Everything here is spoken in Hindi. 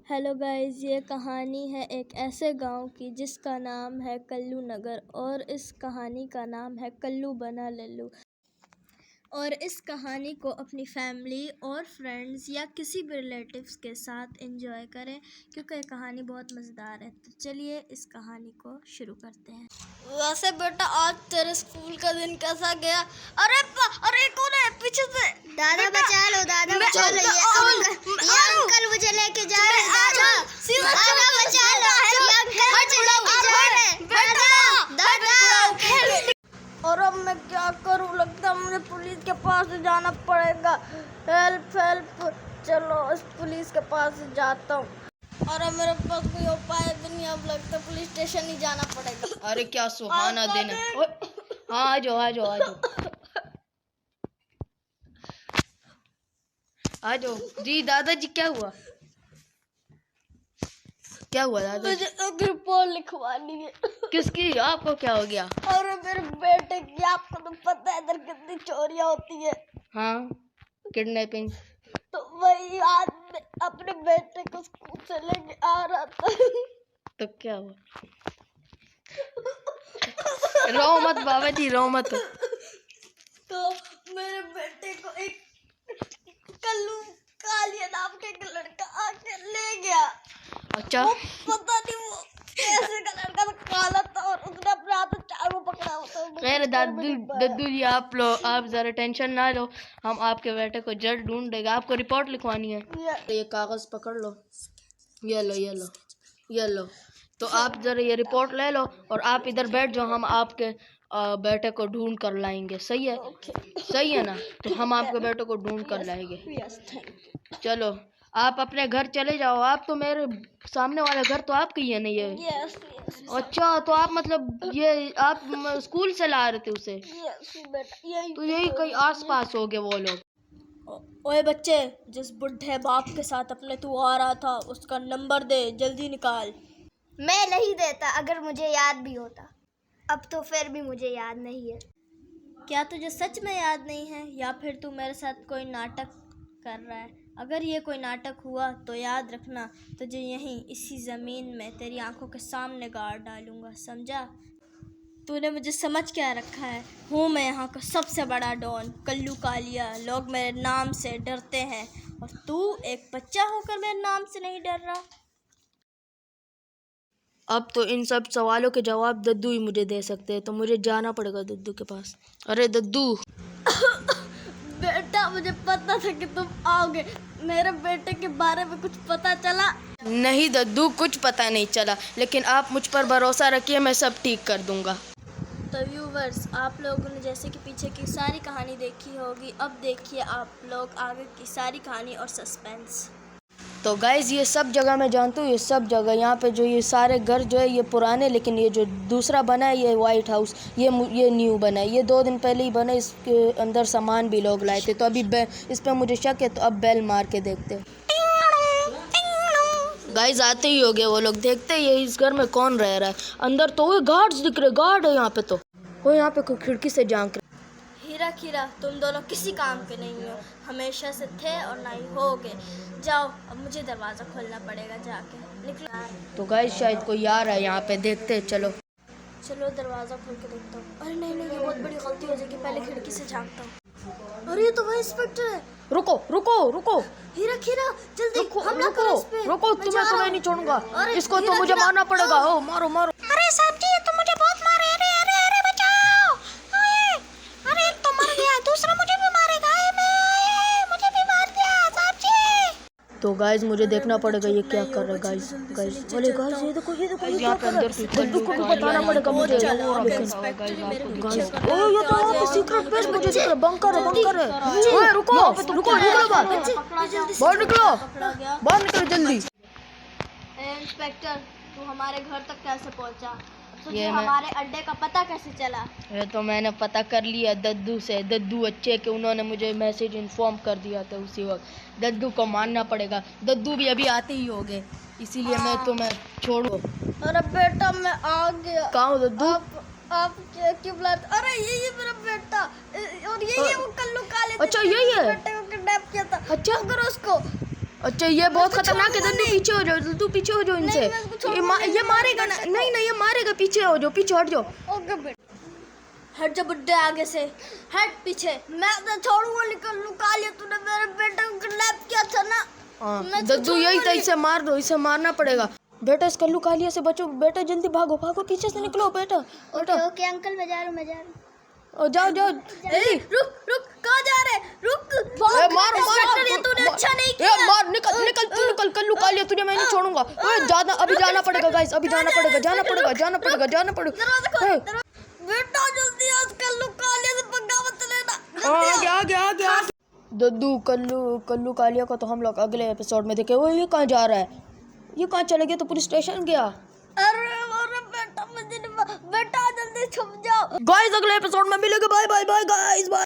हेलो गाइस, ये कहानी है एक ऐसे गांव की जिसका नाम है कल्लू नगर और इस कहानी का नाम है कल्लू बना लल्लू। और इस कहानी को अपनी फैमिली और फ्रेंड्स या किसी भी रिलेटिव्स के साथ एंजॉय करें क्योंकि ये कहानी बहुत मज़ेदार है। तो चलिए इस कहानी को शुरू करते हैं। वैसे बेटा, आज तेरे स्कूल का दिन कैसा गया? अरे कौन है पीछे से? दादा बचा लो, दादा बचा लो, ये अंकल मुझे लेके जा रहे हैं। दादा बचा लो, ये अंकल मुझे लेके जा रहे हैं। दादा और अब मैं क्या करूं? लगता है मुझे पुलिस के पास जाना पड़ेगा। हेल्प, चलो इस पुलिस के पास जाता हूँ। और अब मेरे पास कोई उपाय भी नहीं, अब लगता है पुलिस स्टेशन ही जाना पड़ेगा। अरे क्या सुहाना दिन है। हाँ आ जाओ जी। दादाजी क्या हुआ दादाजी? मुझे एक रिपोर्ट लिखवानी है। किसकी? आपको क्या हो गया? और मेरे बेटे की, आपको तो पता है इधर कितनी चोरियां होती है। हाँ, किडनैपिंग। तो वही आज मैं अपने बेटे को स्कूल से लेके आ रहा था। तो क्या हुआ? रो मत बाबा जी, रो मत। तो मेरे बेटे को एक कल्लू कालिया नाम का एक लड़का आके ले गया। अच्छा, वो पता नहीं वो कैसे का लड़का था, काला था और उसने अपने हाथ में चाकू पकड़ा हुआ था। खैर दद्दू जी, आप जरा टेंशन ना लो, हम आपके बेटे को जल्द ढूंढ देगा। आपको रिपोर्ट लिखवानी है? ये कागज पकड़ लो, ये लो। तो आप जरा ये रिपोर्ट ले लो और आप इधर बैठ जाओ, हम आपके बेटे को ढूंढ कर लाएंगे। सही है? सही है ना? तो हम आपके बेटे को ढूंढ कर लाएंगे। चलो आप अपने घर चले जाओ। आप तो मेरे सामने वाला घर तो आपका ही है ना ये? अच्छा, तो आप मतलब ये आप स्कूल से ला रहे थे उसे? तो यही कहीं आसपास हो गए वो लोग। ओए बच्चे, जिस बुढ़े बाप के साथ अपने तू आ रहा था उसका नंबर दे, जल्दी निकाल। मैं नहीं देता, अगर मुझे याद भी होता। अब तो फिर भी मुझे याद नहीं है। क्या तुझे सच में याद नहीं है या फिर तू मेरे साथ कोई नाटक कर रहा है? अगर ये कोई नाटक हुआ तो याद रखना, तुझे यहीं इसी ज़मीन में तेरी आंखों के सामने गाड़ डालूंगा, समझा? तूने मुझे समझ क्या रखा है? हूँ मैं यहाँ का सबसे बड़ा डॉन, कल्लू कालिया। लोग मेरे नाम से डरते हैं और तू एक बच्चा होकर मेरे नाम से नहीं डर रहा। अब तो इन सब सवालों के जवाब दद्दू ही मुझे दे सकते हैं, तो मुझे जाना पड़ेगा दद्दू के पास। अरे दद्दू। बेटा, मुझे पता था कि तुम आओगे। मेरे बेटे के बारे में कुछ पता चला? नहीं दद्दू, कुछ पता नहीं चला, लेकिन आप मुझ पर भरोसा रखिए, मैं सब ठीक कर दूंगा। तो व्यूवर्स, आप लोगों ने जैसे कि पीछे की सारी कहानी देखी होगी, अब देखिए आप लोग आगे की सारी कहानी और सस्पेंस। तो गाइज, ये सब जगह मैं जानता हूँ, ये सब जगह यहाँ पे जो ये सारे घर जो है ये पुराने, लेकिन ये जो दूसरा बना है ये वाइट हाउस, ये न्यू बना है। ये 2 दिन पहले ही बना, इसके अंदर सामान भी लोग लाए थे। तो अभी इस पर मुझे शक है, तो अब बेल मार के देखते हैं। गाइज आते ही हो गए वो लोग, देखते ही इस घर में कौन रह रहा है। अंदर तो वो गार्ड्स दिख रहे, गार्ड है यहाँ पे। तो वो यहाँ पे कोई खिड़की से झांक रहे। हीरा, तुम दोनों किसी काम के नहीं हो, हमेशा से थे और ना ही होगे। जाओ, अब मुझे दरवाज़ा खोलना पड़ेगा, जाके निकलो। तो गाइज शायद कोई आ रहा है यहाँ पे, देखते हैं। चलो दरवाज़ा खोल के देखता हूँ। अरे नहीं, ये बहुत बड़ी गलती हो जाएगी, पहले खिड़की से झांकता हूँ। अरे ये तो वही इंस्पेक्टर है। रुको। हीरा, जल्दी हमला करो इस पे। रुको, तुम्हें नहीं छोड़ूंगा। इसको तो मुझे मारना पड़ेगा। ओ मारो। अरे साहब जी, ये तो मुझे बहुत मारे। अरे बचाओ। अरे तो मर गया, दूसरा मुझे भी मारेगा। मुझे भी मार दिया साहब जी। तो गाइज मुझे देखना पड़ेगा ये क्या कर रहा है। गाइज ये देखो यहाँ पे अंदर दद्दू को बताना पड़ेगा मुझे। ओ ये तो वहाँ पे सीक्रेट बेस मुझे दिख रहा है, बंकर है। ओए रुको, निकलो बाहर निकलो जल्दी। इंस्पेक्टर, तू हमारे घर तक कैसे पहुंचा? तुझे ये हमारे अड्डे का पता कैसे चला? ये तो मैंने पता कर लिया दद्दू से। दद्दू अच्छे के उन्होंने मुझे मैसेज इन्फॉर्म कर दिया था उसी वक्त। दद्दू को मानना पड़ेगा, दद्दू भी अभी आते ही हो गए, इसीलिए मैं तुम्हें छोड़ो। अरे बेटा, मैं आ गया। कहाँ हो दद्दू? आप क्यों बुलाते? अरे ये मेरा बेटा, और ये वो कल्लू काले। अच्छा यही है? बेटे को किडनैप किया था। अच्छा करो उसको। अच्छा, ये बहुत खतरनाक है दद्दू, पीछे हो जाओ, तू पीछे हो जाओ इनसे। ये मारेगा ना, नहीं नहीं ये मारेगा, पीछे हो जाओ, पीछे हट जाओ। ओके बेटा, हट जा बुड्ढे आगे से, हट पीछे। मैं तो छोड़ूंगा नहीं कल्लू कालिया, तूने मेरे बेटे को किडनैप किया था ना। हाँ दद्दू यही था, इसे मार दो, इसे मारना पड़ेगा। बेटा इस कल्लू कालिया से बचो बेटा, जल्दी भागो भागो, पीछे से निकलो बेटा। बेटा ओके अंकल, मैं जा रहा हूँ। जाओ जाओ जल्दी। रुक, कहाँ जा रहे? रुक, तूने अच्छा नहीं किया। मार, निकल निकल, तू निकल कल्लू कालिया, तुझे मैं नहीं छोड़ूंगा। जाना, अभी जाना पड़ेगा गाइस, अभी जाना पड़ेगा, जाना पड़ेगा। बेटा जल्दी आज कल्लू कालिया से पंगा मत लेना। आ गया। दद्दू कल्लू कालिया को तो हम लोग अगले एपिसोड में देखे। वो ये कहाँ जा रहा है, ये कहाँ चले गया? तो पुलिस स्टेशन गया। अरे बेटा, मुझे बेटा जल्दी छुप जाओ। गाइस अगले एपिसोड में मिलेंगे। Bye bye guys, bye.